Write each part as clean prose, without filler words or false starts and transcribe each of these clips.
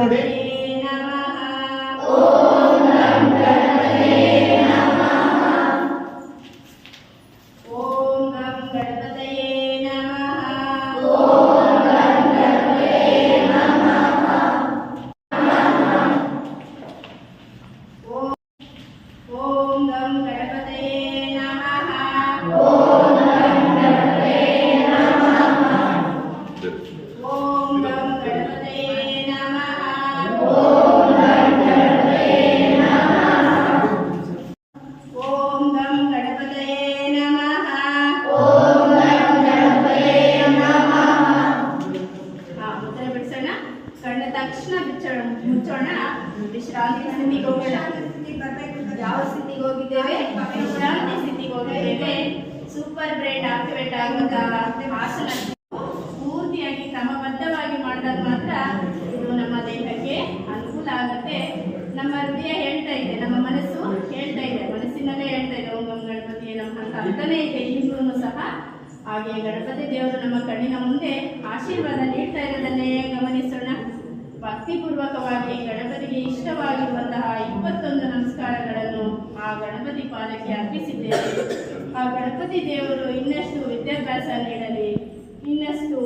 ನೋಡಿ. ಮುಚ್ಚೋಣ. ವಿಶ್ರಾಂತಿ ಸ್ಥಿತಿಗೆ ಹೋಗೋಣ. ಯಾವ ಸ್ಥಿತಿಗೆ ಹೋಗಿದ್ದೇವೆ? ವಿಶ್ರಾಂತಿ ಸ್ಥಿತಿಗೆ ಹೋಗಿದ್ದೇವೆ. ಸೂಪರ್ ಬ್ರೈನ್ ಆಕ್ಟಿವೇಟ್ ಆಗುವಂತ ಆಸನ ಪೂರ್ತಿಯಾಗಿ ಕ್ರಮಬದ್ಧವಾಗಿ ಮಾಡಿದಾಗ ಮಾತ್ರ ಇದು ನಮ್ಮ ದೇಹಕ್ಕೆ ಅನುಕೂಲ ಆಗುತ್ತೆ. ನಮ್ಮ ಹೃದಯ ಹೇಳ್ತಾ ಇದೆ, ನಮ್ಮ ಮನಸ್ಸು ಹೇಳ್ತಾ ಇದೆ, ಮನಸ್ಸಿನಲ್ಲೇ ಹೇಳ್ತಾ ಇದೆ ಓಂ ಗಂ ಗಣಪತಿಯೇ ನಮಃ ಅಂತ ಅಂತಾನೆ ಇದೆ ಈಗಲೂ ಸಹ. ಹಾಗೆ ಗಣಪತಿ ದೇವರು ನಮ್ಮ ಕಣ್ಣಿನ ಮುಂದೆ ಆಶೀರ್ವಾದ ನೀಡ್ತಾ ಇರೋದನ್ನೇ ಗಮನಿಸೋಣ. ಭಕ್ತಿಪೂರ್ವಕವಾಗಿ ಗಣಪತಿಗೆ ಇಷ್ಟವಾಗಿರುವಂತಹ 21 ನಮಸ್ಕಾರಗಳನ್ನು ಆ ಗಣಪತಿ ಪಾದಕ್ಕೆ ಅರ್ಪಿಸಿದ್ದೇವೆ. ಆ ಗಣಪತಿ ದೇವರು ಇನ್ನಷ್ಟು ವಿದ್ಯಾಭ್ಯಾಸ ನೀಡಲಿ, ಇನ್ನಷ್ಟು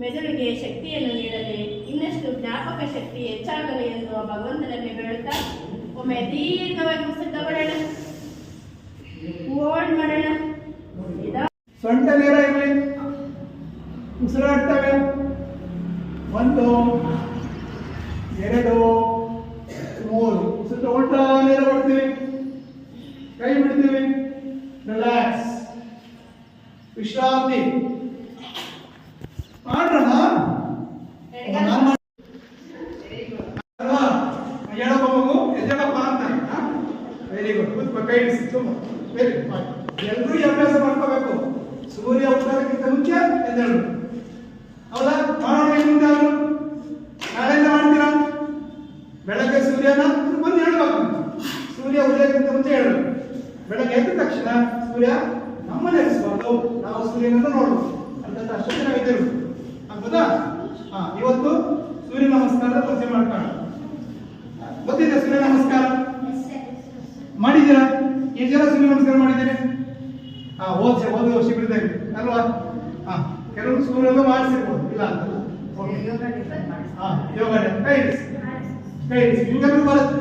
ಮೆದುಳಿಗೆ ಶಕ್ತಿಯನ್ನು ನೀಡಲಿ, ಇನ್ನಷ್ಟು ಜ್ಞಾಪಕ ಶಕ್ತಿ ಹೆಚ್ಚಾಗಲಿ ಎಂದು ಭಗವಂತನಲ್ಲಿ ಬೇಡುತ್ತಾ ಒಮ್ಮೆ ದೀರ್ಘವಾಗಿ ಉಸಿರು ತಗೊಳ್ಳೋಣ, ಹೋಲ್ಡ್ ಮಾಡೋಣ. ಸೊಂಟ ನೇರ ಇರಲಿ, ಉಸಿರಾಡ್ತವೆ. 1 2 3 ಉಸಿರು ತಗೊಳ್ತಾ ನೇರ ಮಾಡ್ತೀವಿ, ಕೈ ಬಿಡ್ತೀವಿ, ರಿಲ್ಯಾಕ್ಸ್, ವಿಶ್ರಾಂತಿ ಮಾಡೋಣ. ಹೇಳಪ್ಪ ಮಗು ಎದ್ದೇಳಪ್ಪ ಅಂತ. ವೆರಿ ಗುಡ್, ಕೈ ಇಡಿಸಿ. Very good. ಎಲ್ಲರೂ ಅಭ್ಯಾಸ ಮಾಡ್ಕೋಬೇಕು. ಸೂರ್ಯ ಹುಟ್ಟೋದಕ್ಕಿಂತ ಮುಂಚೆ ಎದ್ದೇಳು. ಹೌದಾ? ಮಾಡೋಣ. ಮುಂದೆ ಅವರು ನಾಳೆಯಿಂದ ಮಾಡ್ತೀರಾ? ಬೆಳಗ್ಗೆ ಸೂರ್ಯನ ಬಂದು ಹೇಳ್ಬೇಕು. ಸೂರ್ಯ ಉದಯಕ್ಕಿಂತ ಮುಂಚೆ ಹೇಳು. ಬೆಳಗ್ಗೆ ಎದ್ದ ತಕ್ಷಣ ಸೂರ್ಯ ನಮ್ಮನ್ನ ಎರಿಸಬಾರ್ದು, ನಾವು ಸೂರ್ಯನನ್ನು ನೋಡ್ಬೋದು ಅಂತ ಅಷ್ಟೊಂದು ನಾವು ಇದ್ದೇವೆ. ಆಗ್ಬೋದಾ? ಇವತ್ತು ಸೂರ್ಯ ನಮಸ್ಕಾರದ ಪರಿಚಯ ಮಾಡ್ಕೊಳ್ಳೋಣ. ಗೊತ್ತಿದೆ ಸೂರ್ಯ ನಮಸ್ಕಾರ? ಮಾಡಿದ್ದೀರಾ? ಎಷ್ಟು ಜನ ಸೂರ್ಯ ನಮಸ್ಕಾರ ಮಾಡಿದ್ದೀರಿ? ಓದುವ ಶಿಬಿರದಲ್ಲಿ ಅಲ್ವಾ? ಕೆಲವರು ಸೂರ್ಯನೂ ಮಾಡಿಸಿರ್ಬೋದು, ಇಲ್ಲ ಅಂತ. ಯೋಗ ಕೈ ಇರಿಸಿ. ನಿಮ್ಗೆಲ್ಲರೂ ಬರುತ್ತೆ,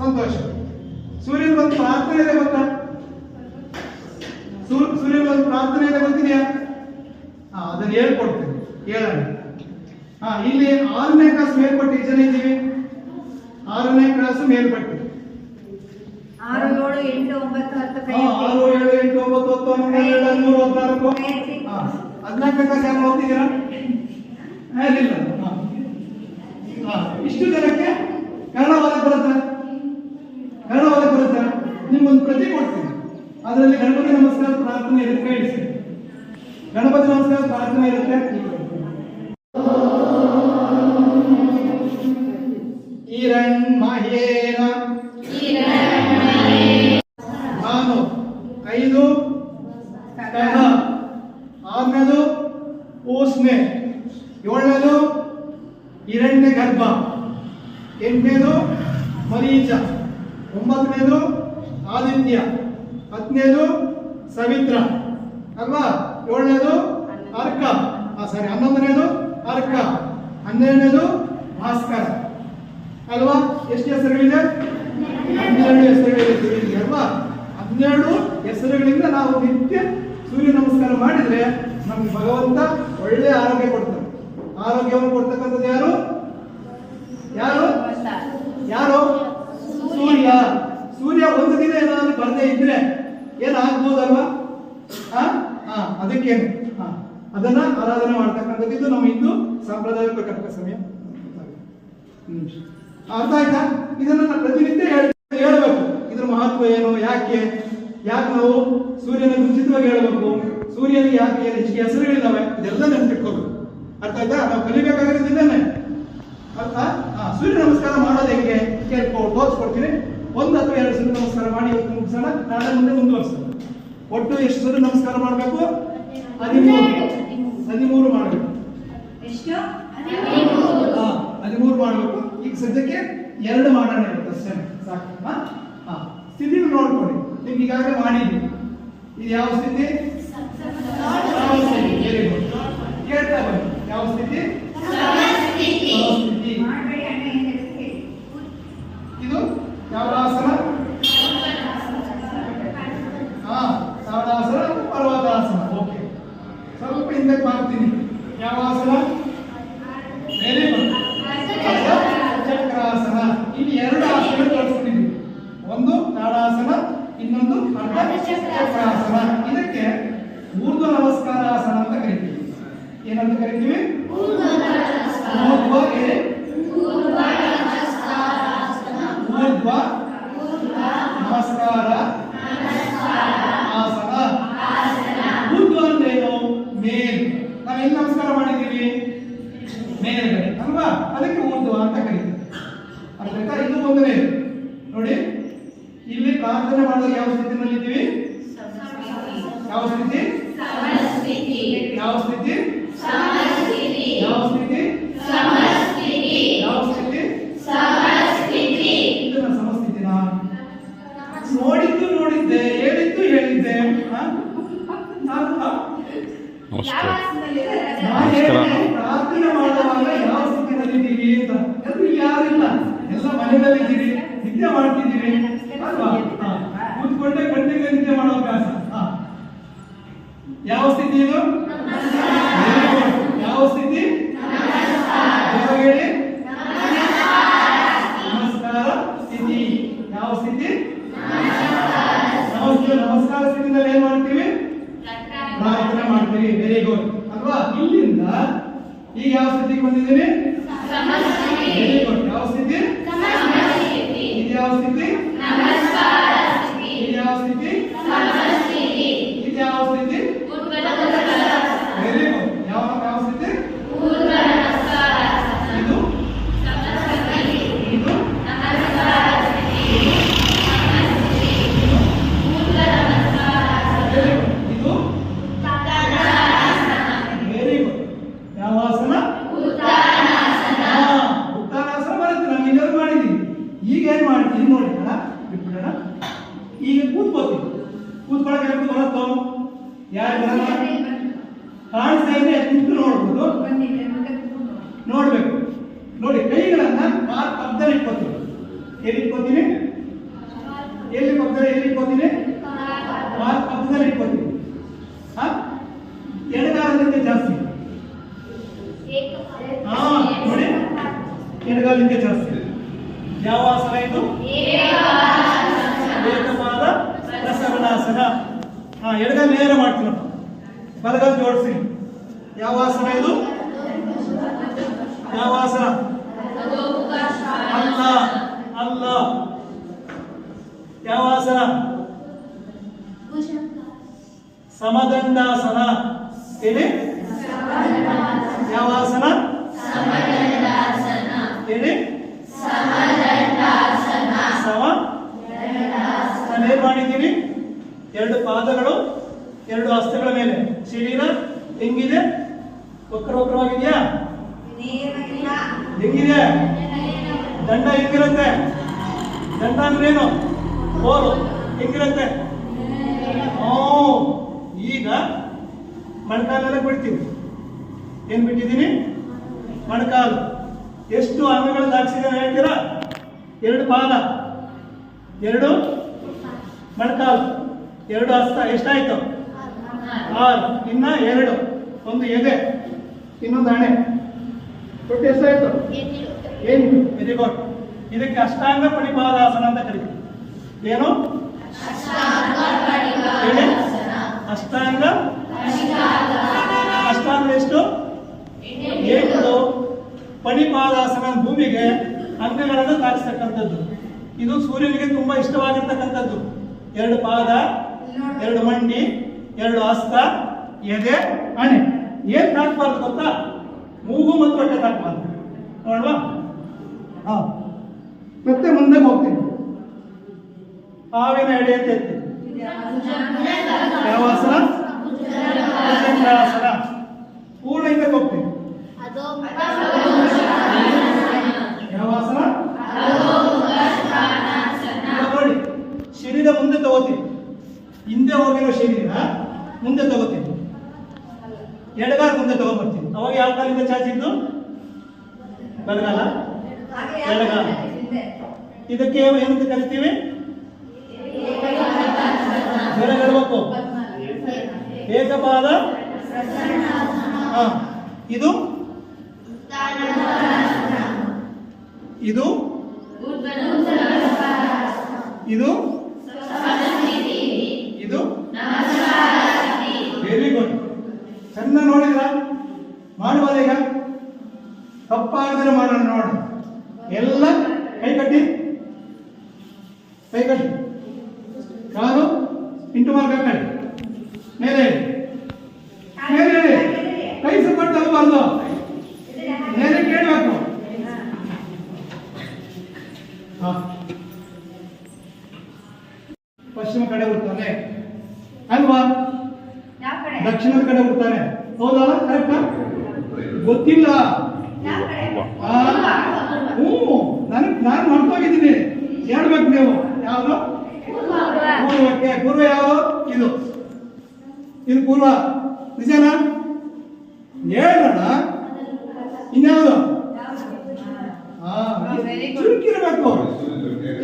ಸಂತೋಷ. ಸೂರ್ಯನ ಒಂದು ಪ್ರಾರ್ಥನೆ ಇದೆ ಗೊತ್ತಾ? ಸೂರ್ಯನ ಒಂದು ಪ್ರಾರ್ಥನೆ ಇದೆ ಗೊತ್ತಿದೆಯಾ? ಅದನ್ನು ಹೇಳ್ಕೊಡ್ತೀನಿ, ಹೇಳೋಣ. ಇಲ್ಲಿ 6ನೇ ಕ್ಲಾಸ್ ಮೇಲ್ಪಟ್ಟು ಎಷ್ಟು ಜನ ಇದ್ದೀವಿ? 6ನೇ ಕ್ಲಾಸ್ ಮೇಲ್ಪಟ್ಟು 6 7 8 9 10 6 7 8 9 10 11 12 13 14 ಕ್ಲಾಸ್ ಯಾರು ಹೋಗ್ತಿದ್ದೀರಾ? ಇಲ್ಲ. ಇಷ್ಟು ಜನಕ್ಕೆ ಕನ್ನಡ ಓದಕ್ಕೆ ಬರುತ್ತೆ? ಕನ್ನಡ ಓದಕ್ಕೆ ಬರುತ್ತೆ? ನಿಮ್ಗೊಂದು ಪ್ರತಿ ಕೊಡ್ತೀನಿ, ಅದರಲ್ಲಿ ಗಣಪತಿ ನಮಸ್ಕಾರ ಪ್ರಾರ್ಥನೆ ಇರುತ್ತೆ. ಕೈ ಇಡಿಸಿ. ಗಣಪತಿ ನಮಸ್ಕಾರ ಪ್ರಾರ್ಥನೆ ಇರುತ್ತೆ. ಹಿರಣ್ಮಯೇನ ನಾನು 5 ಕಹ, 6ನೇದು ಊಷ್ಮೆ, 7ನೇದು ಹಿರಣ್ಯ ಗರ್ಭ, 8ನೇದು ಮರೀಚ, 9ನೇದು ಆದಿತ್ಯ, 10ನೇದು ಸವಿತ್ರ ಅಲ್ವಾ? 7ನೇದು ಅರ್ಕ, 11ನೇದು ಅರ್ಕ, 12ನೇದು ಭಾಸ್ಕರ ಅಲ್ವಾ? ಎಷ್ಟು ಹೆಸರುಗಳಿದೆ? 12 ಹೆಸರುಗಳಿದೆ ಅಲ್ವಾ? 12 ಹೆಸರುಗಳಿಂದ ನಾವು ನಿತ್ಯ ಸೂರ್ಯ ನಮಸ್ಕಾರ ಮಾಡಿದ್ರೆ ನಮ್ಗೆ ಭಗವಂತ ಒಳ್ಳೆ ಆರೋಗ್ಯ ಕೊಡ್ತಾರೆ. ಆರೋಗ್ಯವನ್ನು ಕೊಡ್ತಕ್ಕಂಥದ್ದು ಯಾರು? ಯಾರು? ಯಾರು? ಸೂರ್ಯ. ಸೂರ್ಯ ಒಂದು ದಿನ ಏನಾದ್ರು ಬರದೇ ಇದ್ರೆ ಏನಾಗ್ಬೋದಲ್ವಾ? ಅದಕ್ಕೇನು ಅದನ್ನ ಆರಾಧನೆ ಮಾಡ್ತಕ್ಕಂಥದ್ದು ಇದು ನಮ್ಮ ಹಿಂದೂ ಸಾಂಪ್ರದಾಯಿಕ ಕರ್ಕ ಸಮಯ. ಅರ್ಥ ಆಯ್ತಾ? ಇದನ್ನ ಪ್ರತಿನಿತ್ಯ ಹೇಳ್ಬೇಕು. ಇದ್ರ ಮಹತ್ವ ಏನು, ಯಾಕೆ ನಾವು ಸೂರ್ಯನ ಮುಂಚಿತವಾಗಿ ಹೇಳ್ಬೇಕು, ಸೂರ್ಯನಿಗೆ ಯಾಕೆ ಹೆಚ್ಚಿಗೆ ಹೆಸರುಗಳಿದಾವೆ, ಇದೆಲ್ಲ ನೆನ್ಪಿಟ್ಕೋಬೇಕು. ಅರ್ಥ ಆಯ್ತಾ? ನಾವು ಕಲಿಬೇಕಾಗಿರೋದು ಇದನ್ನೇ. ಅರ್ಥ? ಸೂರ್ಯ ನಮಸ್ಕಾರ ಮಾಡೋದು ಹೆಂಗೆ ತೋರಿಸ್ಕೊಡ್ತೀನಿ. 1 ಅಥವಾ 2 ಸೂರ್ಯ ನಮಸ್ಕಾರ ಮಾಡಿ ಇವತ್ತು ಮುಗಿಸೋಣ, ನಾಳೆ ಮುಂದೆ ಮುಂದುವರಿಸೋಣ. ಒಟ್ಟು ಎಷ್ಟು ಸೂರ್ಯ ನಮಸ್ಕಾರ ಮಾಡಬೇಕು? 13 ಮಾಡಬೇಕು. ಎಷ್ಟು? 13 ಮಾಡಬೇಕು. ಈಗ ಸದ್ಯಕ್ಕೆ 2 ಮಾಡೋಣ ಇವತ್ತು ಅಷ್ಟೇ ಸಾಕು. ಹಾ ಸ್ಥಿತಿ ನೋಡ್ಕೊಳ್ಳಿ. ನಿಮ್ಗೆ ಈಗಾಗಲೇ ಮಾಡಿದ್ವಿ. ಇದು ಯಾವ ಸ್ಥಿತಿ? Very good. ಕೇಳ್ತಾ ಬನ್ನಿ. ಯಾವ ಸ್ಥಿತಿ? ಸಮಸ್ಥಿತಿ. ಇದು ಯಾವ ಆಸನ? ತಾಡಾಸನ, ಪರ್ವತಾಸನ. ಓಕೆ, ಸ್ವಲ್ಪ ಹಿಂದಕ್ಕೆ ಮಾಡ್ತೀನಿ. ಯಾವ ಆಸನ? Very good. ಚಕ್ರಾಸನ. ಇಲ್ಲಿ 2 ಆಸನ ಕಳಿಸ್ಕೊಂಡಿದ್ವಿ. ಒಂದು ತಾಡಾಸನ, ಇನ್ನೊಂದು ಅರ್ಧ ಚಕ್ರಾಸನ. ಇದಕ್ಕೆ ಊರ್ಧ್ವ ನಮಸ್ಕಾರಾಸನ ಅಂತ ಕರಿತೀವಿ. ಏನಂತ ಕರಿತೀವಿ? ಊರ್ಧ್ವ ನಮಸ್ಕಾರ ಆಸನ. ಊರ್ಧ್ವ ಅಂದ್ರೇನು? ಮೇಲ್. ನಾವೆಲ್ಲಿ ನಮಸ್ಕಾರ ಮಾಡಿದ್ದೀವಿ? ಮೇಲ್ಗಡೆ ಅಲ್ವಾ? ಅದಕ್ಕೆ ಊರ್ಧ್ವ ಅಂತ ಕರೀತೀವಿ. ಅರ್ಥ? ಇದು ಒಂದನೇ. ನೋಡಿ, ಇಲ್ಲಿ ಪ್ರಾರ್ಥನೆ ಮಾಡುವಾಗ ಯಾವ ಸ್ಥಿತಿನಲ್ಲಿ ಇದ್ದೀವಿ? ಯಾವ ಸ್ಥಿತಿ? ಯಾವ ಸ್ಥಿತಿ? ಯಾವ ಸ್ಥಿತಿ? ಯಾವ ಸ್ಥಿತಿ? ಇದು ನನ್ನ ಸಮಸ್ಥಿತಿನ. ನೋಡಿದ್ದು ನೋಡಿದ್ದೆ, ಹೇಳಿದ್ದು ಹೇಳಿದ್ದೆ. ಪ್ರಾರ್ಥನೆ ಮಾಡುವಾಗ ಯಾವ ಸ್ಥಿತಿನಲ್ಲಿದ್ದೀವಿ ಅಂತ. ಎಲ್ಲರೂ ಯಾರಿಲ್ಲ, ಎಲ್ಲ ಮನೆಯಲ್ಲಿದ್ದೀರಿ, ನಿದ್ದೆ ಮಾಡ್ತಿದ್ದೀರಿ ಅಲ್ವಾ? ಕೂತ್ಕೊಂಡೆ ಗಂಟೆಗೆ ನಿದ್ದೆ ಮಾಡೋ ಅಭ್ಯಾಸ. ಯಾವ ಸ್ಥಿತಿ ಇದು? ಯಾವ ಸ್ಥಿತಿ? ಹೇಳಿ. ನಮಸ್ಕಾರ ಸ್ಥಿತಿ. ಯಾವ ಸ್ಥಿತಿ? ನಮಸ್ಕಾರ ಸ್ಥಿತಿನಲ್ಲಿ ಏನ್ ಮಾಡ್ತೀವಿ? ಪ್ರಾರ್ಥನೆ ಮಾಡ್ತೀವಿ. ವೆರಿ ಗುಡ್ ಅಲ್ವಾ? ಇಲ್ಲಿಂದ ಈಗ ಯಾವ ಸ್ಥಿತಿಗೆ ಬಂದಿದ್ದೀವಿ? Very good. ಯಾವ ಸ್ಥಿತಿ? ಇದು ಯಾವ ಸ್ಥಿತಿ? ಇದು ಯಾವ ಸ್ಥಿತಿ? ಇದು ಯಾವ ಸ್ಥಿತಿ? Very good. ಯಾವ ಸ್ಥಿತಿ? ಇದು ಇದು ವೆರಿ ಗುಡ್. ಯಾವ ಆಸನ? ಉತ್ತಾನಾಸನ ಬರುತ್ತೆ. ನಾವು ಇನ್ನೊಂದು ಮಾಡಿದ್ದೀವಿ. ಈಗ ಏನ್ ಮಾಡ್ತೀವಿ ನೋಡಿ, ಬಿಟ್ಬಿಡೋಣ. ಈಗ ಕೂತ್ಕೋತೀವಿ. ಕೂತ್ಕೊಳ್ಳೋಕೆ ಯಾರು ಬರುತ್ತೋ? ಯಾರು ಬರಲ್ಲ? ಕಾಣಿಸ್ತಾ ಇದೆ, ಕುಂತು ನೋಡ್ಬೋದು. ನೋಡ್ಬೇಕು. ನೋಡಿ, ಕೈಗಳನ್ನ ಪಕ್ಕದಲ್ಲಿ ಇಟ್ಕೋತೀವಿ. ಎಲ್ಲಿ ಇಟ್ಕೋತೀನಿ? ಎಲ್ಲಿ ಇಟ್ಕೋತೀನಿ? ಪಕ್ಕದಲ್ಲಿ ಇಟ್ಕೋತೀವಿ. ಎಡಗಾಲದಿಂದ ಜಾಸ್ತಿ. ನೋಡಿ, ಎಡಗಾಲದಿಂದ ಜಾಸ್ತಿ. ಯಾವ ಆಸನ ಇದು? ಏಕಪಾದ ಪ್ರಸರಣಾಸನ. ಎಡಗಾಲ ನೇರ ಮಾಡ್ತೀವಿ. ಬಲಗಾಲ ಜೋಡಿಸಿ. ಯಾವ ಆಸನ ಇದು? ಯಾವ ಆಸನ? ಅಲ್ಲ ಅಲ್ಲ. ಯಾವ ಆಸನ? ಸಮದಂಡಾಸನ. ಹೇಳಿ. ಯಾವ ಆಸನ? ಹೇಳಿ. ಸಮ. ನಾನು ಏನ್ ಮಾಡಿದ್ದೀನಿ? 2 ಪಾದಗಳು 2 ಹಸ್ತಗಳ ಮೇಲೆ. ಶರೀರ ಹೆಂಗಿದೆ? ವಕ್ರವಾಗಿದೆಯಾ? ಹೆಂಗಿದೆ? ದಂಡ ಹೆಂಗಿರುತ್ತೆ? ದಂಡ ಅಂದ್ರೇನು? ಬೋರು ಹೆಂಗಿರುತ್ತೆ? ಈಗ ಮೊಣಕಾಲೆಲ್ಲ ಬಿಡ್ತೀವಿ. ಏನ್ ಬಿಟ್ಟಿದ್ದೀನಿ? ಮೊಣಕಾಲು. ಎಷ್ಟು ಅಂಗಗಳು ದಾಟಿಸಿದಾರೆ ಹೇಳ್ತೀರಾ? 2 ಪಾದ, 2 ಮೊಣಕಾಲು, 2 ಹಸ್ತ. ಎಷ್ಟಾಯ್ತು? 6. ಇನ್ನ 2. ಒಂದು ಎದೆ, ಇನ್ನೊಂದು ಹಣೆ. ಒಟ್ಟು ಎಷ್ಟಾಯ್ತು? 8. Very good. ಇದಕ್ಕೆ ಅಷ್ಟಾಂಗ ಪಡಿಪಾದಾಸನ ಅಂತ ಕರೀತೀವಿ. ಏನು? ಅಷ್ಟಾಂಗ. ಅಷ್ಟಾಂಗ ಎಷ್ಟು? 8. ಪಡಿಪಾದಾಸನ ಭೂಮಿಗೆ ಅಂಗಗಳನ್ನು ತಾಗಿಸ್ತಕ್ಕಂಥದ್ದು. ಇದು ಸೂರ್ಯನಿಗೆ ತುಂಬಾ ಇಷ್ಟವಾಗಿರ್ತಕ್ಕಂಥದ್ದು. 2 ಪಾದ, 2 ಮಂಡಿ, 2 ಹಸ್ತ, ಎದೆ, ಹಣೆ. ಏನ್ ತಾಕಬಾರ್ದು ಗೊತ್ತಾ? ಮೂಗು ಮತ್ತು ಹೊಟ್ಟೆ ತಾಕಬಾರ್ದು. ನೋಡುವ. ಮತ್ತೆ ಮುಂದೆ ಹೋಗ್ತೀನಿ. ಹಾವಿನ ಎಡೆ ಅಂತ ಹೇಳ್ತೀನಿ. ಯಾವ ಆಸನ? ಭುಜಂಗಾಸನ. ಪೂರ್ಣ ಹಿಂದಕ್ಕೆ ಹೋಗ್ತೀನಿ. ಯಾವ ಆಸನ? ಚಾಚಿದ್ದು ಬಲಗಾಲ ಎಡಗಾಲ. ಇದಕ್ಕೆ ಏನಂತ ಕರಿತೀವಿ? ಹೇಳಬೇಕು ಏಕಪಾದ. ಇದು ಇದು ಇದು ಇದು ವೆರಿ ಗುಡ್. ಚೆನ್ನಾಗಿ ನೋಡಿದ್ರ? ಮಾಡುವಾಗ ಈಗ ತಪ್ಪಾಗದ್ರೆ ಮಾಡೋಣ ನೋಡ. ಎಲ್ಲ ಕೈ ಕಟ್ಟಿ ಕಾಲು ಇಂಟು ಮಾರ್ಕ್ ಹಾಕಿ ಮೇಲೆ ಮೇಲೆ ಕೈ ಸಪೋರ್ಟ್ ತಗೋಬಾರ್ದು, ಮೇಲೆ ಕೇಳಬೇಕು. ಪಶ್ಚಿಮ ಕಡೆ ಬರ್ತಾನೆ ಅಲ್ವಾ? ದಕ್ಷಿಣದ ಕಡೆ ಬರ್ತಾನೆ, ಹೌದಲ್ಲ? ಕರೆಕ್ಟಾ? ಗೊತ್ತಿಲ್ಲ. ನಾನು ಮರ್ತೋಗಿದ್ದೀನಿ, ಹೇಳ್ಬೇಕು ನೀವು. ಯಾವುದು? ಪೂರ್ವಕ್ಕೆ. ಪೂರ್ವ ಯಾವುದು? ಇದು ಇದು ಪೂರ್ವ. ನಿಜನಾ? ಹೇಳೋಣ. ಇನ್ಯಾವುದು? ಚುರುಕಿರ್ಬೇಕು.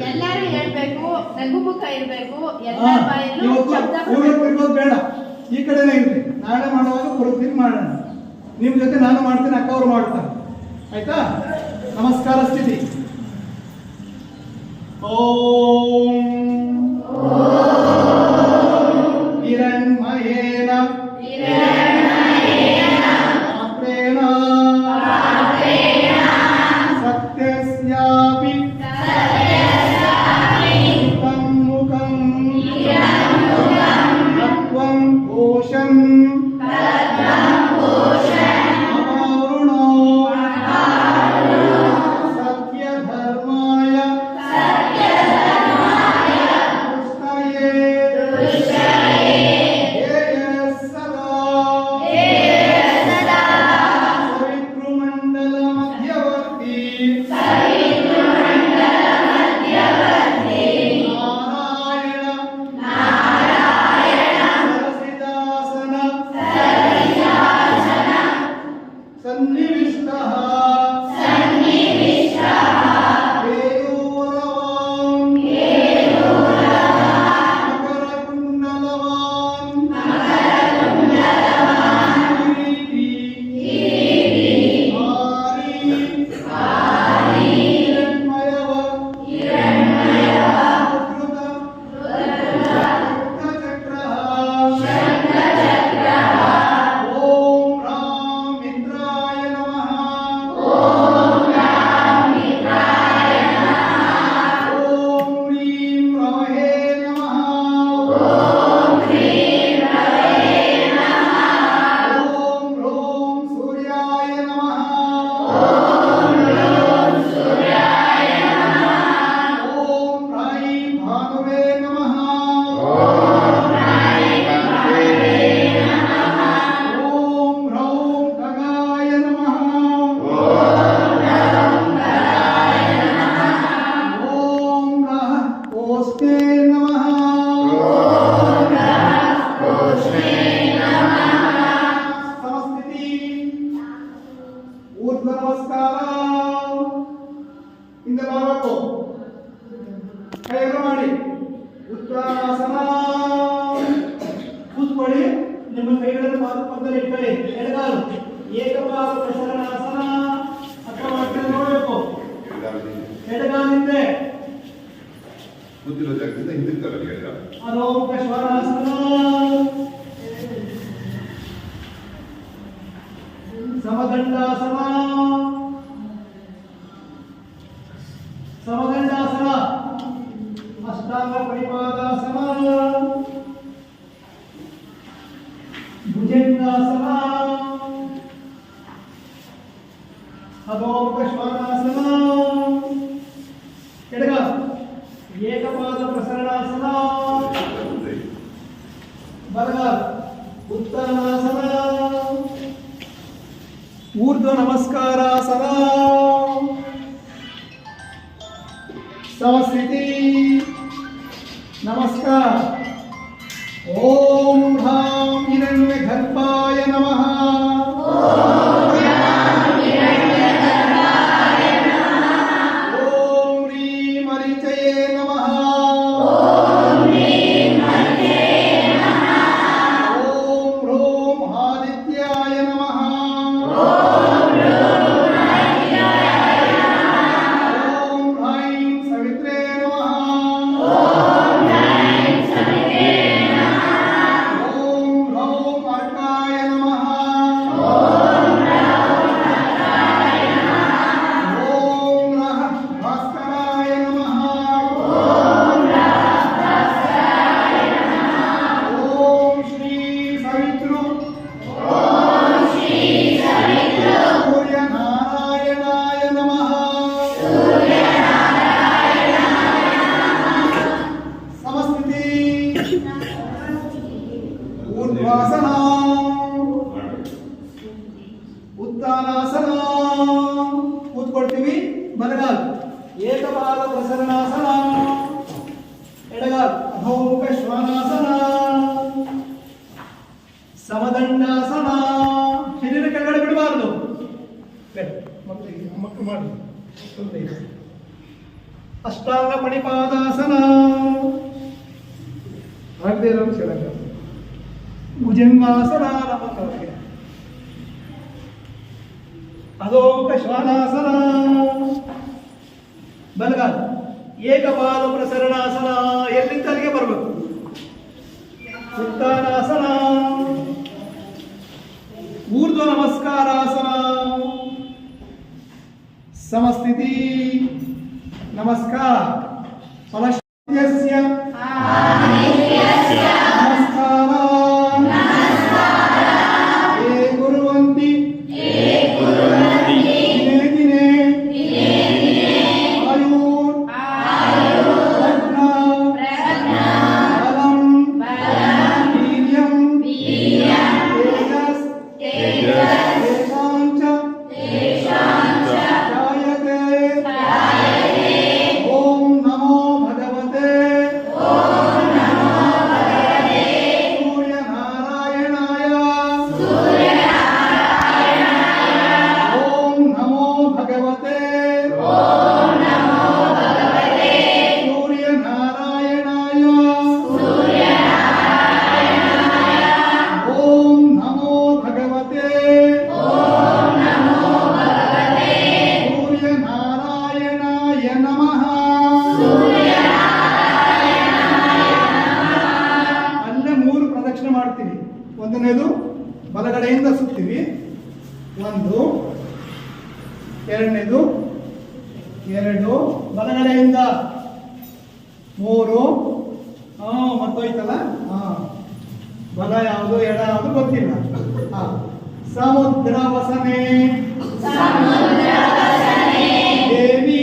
ಎಲ್ಲರೂ ಹೇಳ್ಬೇಕು, ನಗುಮುಖ ಇರ್ಬೇಕು, ಎಲ್ಲ ಬಾಯಲ್ಲೂ ಶಬ್ದ ಪೂರ್ವಕ್ಕೆ ಬೇಡ, ಈ ಕಡೆನೇ ಇರ್ಲಿ. ನಾಳೆ ಮಾಡುವಾಗ ಪೂರ್ವಕ್ಕೆ ಮಾಡೋಣ. ನಿಮ್ ಜೊತೆ ನಾನು ಮಾಡ್ತೀನಿ, ಅಕ್ಕ ಅವರು ಮಾಡ್ತಾರೆ. ಆಯ್ತಾ? ನಮಸ್ಕಾರ ಸ್ಥಿತಿ. ಓಂ ಹಿರಣ್ಮಯೇನ ಮಾತ್ರೇಣ ಸತ್ಯಸ್ಯಾಪಿ ಮುಖಂ ಮುಖಂ ತತ್ವಂ ಕೋಶಂ ಅವಾರುಣೋ ಸತ್ಯಧರ್ಮಾಯ ಕೂತ್ಕೊಳ್ಳಿ. ನಿಮ್ಮ ಕೈಗಳನ್ನು ಪಾದಪಕ್ಕದಲ್ಲಿ ಇಟ್ಕೊಳ್ಳಿ. ಎಡಗಾಲು ಏಕಪಾದ ಪ್ರಸರಣಾಸನ ಅಥವಾ ನೋಡಬೇಕು. ಎಡಗಾಲಿಂದೆ ಅಲೋಕ ಶ್ವಾನಾಸನ, ಸಮದಂಡಾಸನ, ಸಮದಂಡಾಸನ, ಅಷ್ಟಾಂಗ ಪರಿಪಾದಾಸನ, ಭುಜಂಗಾಸನ, ಅಲೋಕ ಶ್ವಾನಾಸನ, ಎಡಗ ಏಕಪಾದ ಪ್ರಸರಣಾಸನ, ಬಲಗ ಉತ್ತರಾಸನ, ಊರ್ಧ್ವ ನಮಸ್ಕಾರಾಸನ, ಸಮಸ್ಥಿತಿ. ನಮಸ್ಕಾರ. ಓಂ ಹ್ರಾಂ ಹಿರಣ್ಯ ಗರ್ಭಾಯ ನಮಃ. ಬಲಗಾಲು ಏಕಪಾದ ಪ್ರಸರಣಾಸನ, ಎಡಗಾಲು ಅಧೋಮುಖ ಶ್ವಾನಾಸನ, ಸಮದಂಡಾಸನ. ಶರೀರ ಕೆಳಗಡೆ ಬಿಡಬಾರದು. ಮಕ್ಕಳು ಮಾಡಿ. ಅಷ್ಟಾಂಗ ಮಣಿಪಾದಾಸನ, ಆಗದೇ ಇರೋದು ಕೆಳಗೆ. ಭುಜಂಗಾಸನ ನಮ್ಮಕ್ಕೆ. ಅಧೋಮುಖ ಶ್ವಾನಾಸನ, ಬಲಗಾಲ ಏಕಪಾದ ಪ್ರಸರಣಾಸನ. ಎಲ್ಲಿಂದ ಅಲ್ಲಿಗೆ ಬರಬೇಕು. ಉತ್ಥಾನಾಸನ, ಊರ್ಧ್ವ ನಮಸ್ಕಾರಾಸನ, ಸಮಸ್ಥಿತಿ ನಮಸ್ಕಾರ. ಫಲಶ್ಯಸ್ಯ ನಮಸ್ಕಾರ ಯೇ ಕುರ್ವಂತಿ ದಿನೇ ದಿನೇ ಆಯುರ್ ಪ್ರಜ್ಞಾ ಬಲಂ ವೀರ್ಯಂ ತೇಜಸ್ ತೇಷಾಂಚ ಜಾಯತೆ. ಓಂ ನಮೋ ಭಗವತೆ ಸೂರ್ಯನಾರಾಯಣಾಯ. ಓಂ ನಮೋ ಭಗವತೆ ಸೂರ್ಯನಾರಾಯಣಾಯ. ಓಂ ನಮೋ ಭಗವತೆ ಸೂರ್ಯನಾರಾಯಣಾಯ ನಮಃ. ಅಲ್ಲೇ 3 ಪ್ರದಕ್ಷಿಣೆ ಮಾಡ್ತೀವಿ. ಒಂದನೇದು ಬಲಗಡೆಯಿಂದ ಸುತ್ತೀವಿ, 1, ಎರಡನೇದು 2, ಬಲಗಡೆಯಿಂದ 3. ಮತ್ತೋಯ್ತಲ್ಲ. ಬಲ ಯಾವುದು ಎಡ ಯಾವುದು ಗೊತ್ತಿಲ್ಲ. ಸಮುದ್ರ ವಸನೆ ದೇವಿ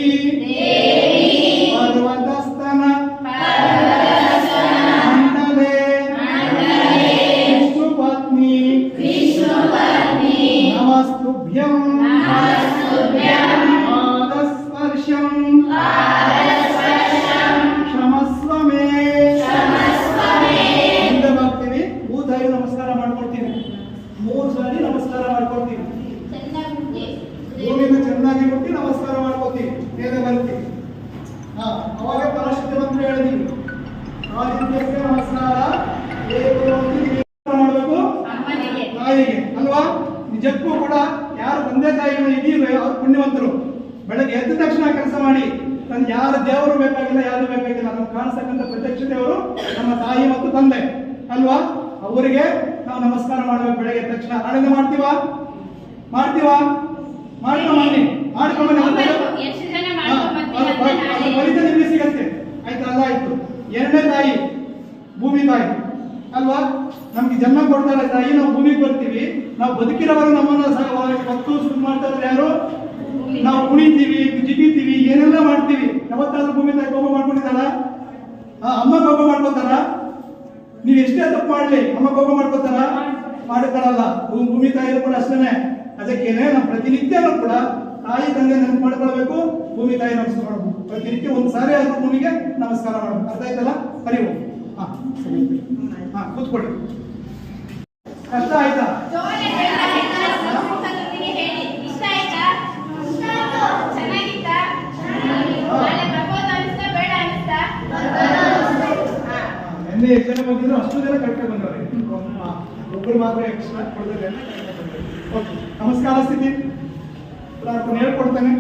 ಪರ್ವತಸ್ತನ ಮಂಡಲೆ ವಿಷ್ಣು ಪತ್ನಿ ನಮಸ್ತುಭ್ಯಂ ಪಾದಸ್ಪರ್ಶಂ ಕ್ಷಮಸ್ವ ಮೇ. ಮುಂದೆ ಬರ್ತೀವಿ. ಭೂತಾಯಿ ನಮಸ್ಕಾರ ಮಾಡ್ಕೊಡ್ತೀವಿ. 3 ಸಾರಿ ನಮಸ್ಕಾರ ಮಾಡ್ಕೊಡ್ತೀವಿ. ಭೂಮಿನ ಚೆನ್ನಾಗಿ ಮುಟ್ಟಿ ನಮಸ್ಕಾರ ಮಾಡ್ಕೊತೀವಿ. ಮೇಲೆ ಬರ್ತೀವಿ. ಅವಾಗ ಪರಶುದ್ಧ ಮಂತ್ರ ಹೇಳಿದೀವಿ. ಆದಿತ್ಯಕ್ಕೆ ನಮಸ್ಕಾರ ಮಾಡಬೇಕು ತಾಯಿಗೆ ಅಲ್ವಾ. ನಿಜಕ್ಕೂ ಕೂಡ ಯಾರು ತಂದೆ ತಾಯಿಗಳು ಇದೀವಿ ಅವ್ರು ಪುಣ್ಯವಂತರು. ಬೆಳಗ್ಗೆ ಎದ್ದ ತಕ್ಷಣ ಕೆಲಸ ಮಾಡಿ. ನನ್ಗೆ ಯಾರ ದೇವರು ಬೇಕಾಗಿಲ್ಲ, ಯಾರು ಬೇಕಾಗಿಲ್ಲ. ನಮ್ಗೆ ಕಾಣಿಸ್ತಕ್ಕಂಥ ಪ್ರತ್ಯಕ್ಷ ದೇವರು ನಮ್ಮ ತಾಯಿ ಮತ್ತು ತಂದೆ ಅಲ್ವಾ. ಅವರಿಗೆ ನಾವು ನಮಸ್ಕಾರ ಮಾಡಬೇಕು ಬೆಳಗ್ಗೆ ಎದ್ದ ತಕ್ಷಣ. ನಾಳೆಯಿಂದ ಮಾಡ್ತೀವಾ ಮಾಡ್ಕೊಂಬನ್ನಿ. ಫಲಿತ ನಿಮಗೆ ಸಿಗತ್ತೆ. ಆಯ್ತಾ? ಅಲ್ಲ ಆಯ್ತು. 2ನೇ ತಾಯಿ ಭೂಮಿ ತಾಯಿ ಅಲ್ವಾ. ನಮ್ಗೆ ಜನ್ಮ ಕೊಡ್ತಾರೆ ತಾಯಿ. ನಾವು ಭೂಮಿಗೆ ಬರ್ತೀವಿ. ನಾವು ಬದುಕಿರೋವರು ನಮ್ಮನ್ನ ಹೊತ್ತು ಸುಟ್ಟು ಮಾಡ್ತಾರೆ ಯಾರು. ನಾವು ಕುಣಿತೀವಿ, ಜಿಗಿತೀವಿ, ಏನೆಲ್ಲ ಮಾಡ್ತೀವಿ. ಯಾವತ್ತಾದ್ರೂ ಭೂಮಿ ತಾಯಿ ಕೋಪ ಮಾಡ್ಕೊಂಡಿದ್ದಾರ? ಅಮ್ಮ ಕೋಪ ಮಾಡ್ಕೋತಾರ? ನೀವು ಎಷ್ಟೇ ತಪ್ಪು ಮಾಡ್ಲಿ ಅಮ್ಮ ಕೋಪ ಮಾಡ್ಕೋತಾರ? ಮಾಡ್ಕೊಳ್ಳಲ್ಲ. ಭೂಮಿ ತಾಯಿಯರು ಕೂಡ ಅಷ್ಟೇನೆ. ಅದಕ್ಕೇನೆ ನಾವು ಪ್ರತಿನಿತ್ಯನೂ ಕೂಡ ತಾಯಿ ತಂದೆ ನೆನಪು ಮಾಡ್ಕೊಳ್ಬೇಕು. ಭೂಮಿ ತಾಯಿ ನಮಸ್ಕಾರ ಮಾಡಬೇಕು. ಪ್ರತಿನಿತ್ಯ 1 ಸಾರಿ ಆದ್ರೂ ಭೂಮಿಗೆ ನಮಸ್ಕಾರ ಮಾಡಬೇಕು. ಅರ್ಥ ಆಯ್ತಲ್ಲ? ಹರಿವು. ಕೂತ್ಕೊಳ್ಳಿ. ಕಷ್ಟ ಆಯ್ತಾ? ನಿನ್ನೆ ಎಷ್ಟು ಜನ ಬಂದಿದ್ರು ಅಷ್ಟು ಜನ ಕರೆಕ್ಟಾಗಿ ಬಂದವ್ರೆ. ಒಬ್ಬರು ಮಾತ್ರ ಎಕ್ಸ್ಟ್ರಾ ಕೊಡೋದಿಲ್ಲ. ಓಕೆ, ನಮಸ್ಕಾರ ಸ್ಥಿತಿ ಹೇಳ್ಕೊಡ್ತೇನೆ.